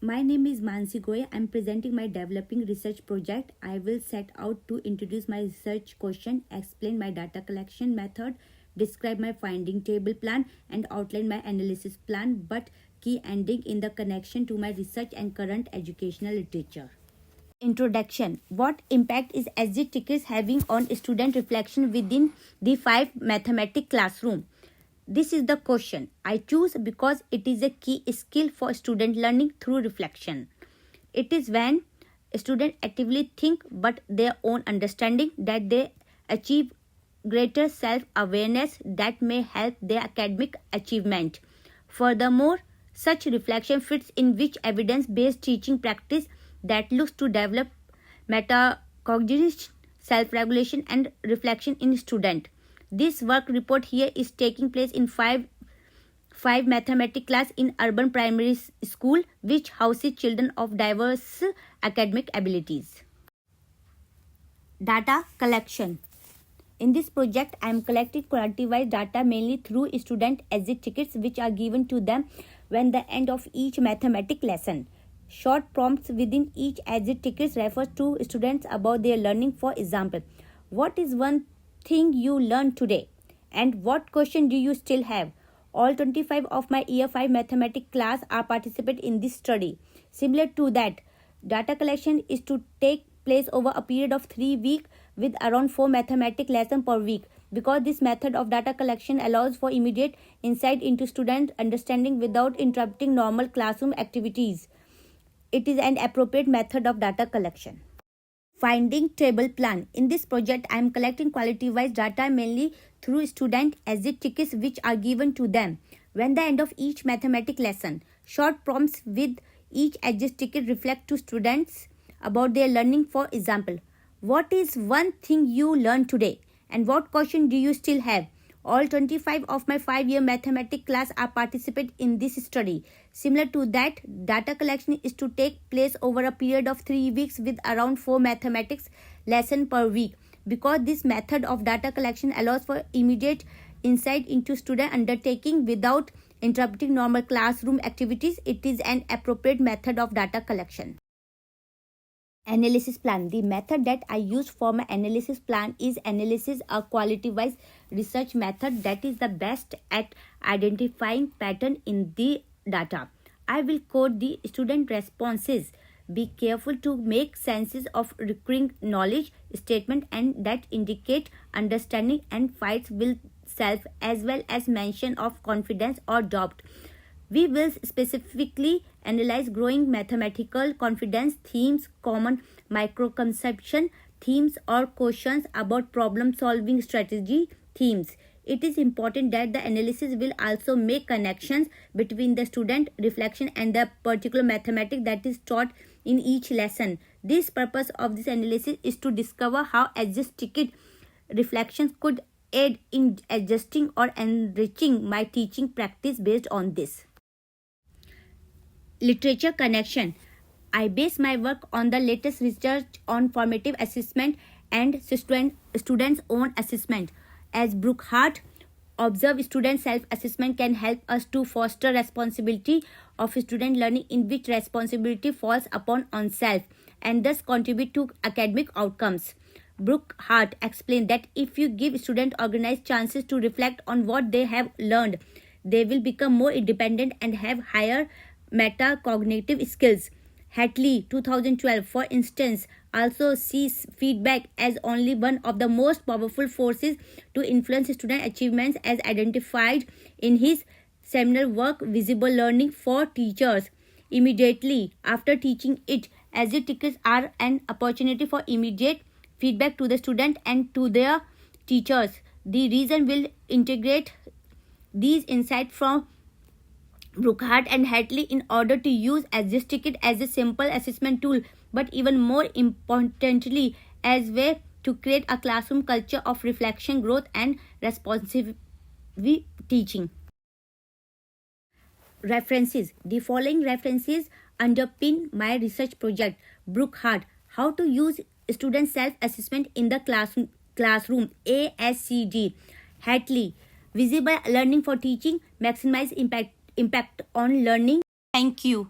My name is Mansi Goya. I am presenting my developing research project. I will set out to introduce my research question, explain my data collection method, describe my finding table plan, and outline my analysis plan, but key ending in the connection to my research and current educational literature. Introduction. What impact is SG tickets having on student reflection within the 5 mathematics classroom? This is the question I choose because it is a key skill for student learning through reflection. It is when students actively think but their own understanding that they achieve greater self-awareness that may help their academic achievement. Furthermore, such reflection fits in which evidence-based teaching practice that looks to develop metacognition, self-regulation and reflection in students. This work report here is taking place in five mathematics class in urban primary school which houses children of diverse academic abilities. Data collection. In this project, I am collecting quantity-wise data mainly through student exit tickets which are given to them when the end of each mathematics lesson. Short prompts within each exit ticket refers to students about their learning. For example, what is one thing you learned today? And what question do you still have? All 25 of my year 5 mathematics class are participate in this study. Similar to that, data collection is to take place over a period of 3 weeks with around 4 mathematics lessons per week. Because this method of data collection allows for immediate insight into student understanding without interrupting normal classroom activities, it is an appropriate method of data collection. Finding table plan. In this project, I am collecting quality-wise data mainly through student exit tickets which are given to them when the end of each mathematics lesson. Short prompts with each exit ticket reflect to students about their learning. For example, what is one thing you learned today? And what question do you still have? All 25 of my 5-year mathematics class are participate in this study. Similar to that, data collection is to take place over a period of 3 weeks with around 4 mathematics lessons per week. Because this method of data collection allows for immediate insight into student undertaking without interrupting normal classroom activities, it is an appropriate method of data collection. Analysis plan. The method that I use for my analysis plan is analysis, a quality-wise research method that is the best at identifying pattern in the data. I will code the student responses. Be careful to make senses of recurring knowledge statement and that indicate understanding and fights with self as well as mention of confidence or doubt. We will specifically analyze growing mathematical confidence themes, common microconception themes, or questions about problem-solving strategy themes. It is important that the analysis will also make connections between the student reflection and the particular mathematics that is taught in each lesson. This purpose of this analysis is to discover how exit ticket reflections could aid in adjusting or enriching my teaching practice based on this. Literature connection. I base my work on the latest research on formative assessment and students' own assessment. As Brooke Hart observed, student self-assessment can help us to foster responsibility of student learning in which responsibility falls upon oneself and thus contribute to academic outcomes. Brooke Hart explained that if you give students organized chances to reflect on what they have learned, they will become more independent and have higher metacognitive skills. Hatley, 2012, for instance, also sees feedback as only one of the most powerful forces to influence student achievements as identified in his seminal work Visible Learning for Teachers. Immediately after teaching it, exit tickets are an opportunity for immediate feedback to the student and to their teachers. The reason will integrate these insights from Brooke Hart and Hatley in order to use exit ticket as a simple assessment tool, but even more importantly as way to create a classroom culture of reflection, growth and responsive teaching. References. The following references underpin my research project. Brooke Hart, How to Use Student Self-Assessment in the Classroom, ASCD. Hatley, Visible Learning for Teaching, Maximize Impact on Learning. Thank you.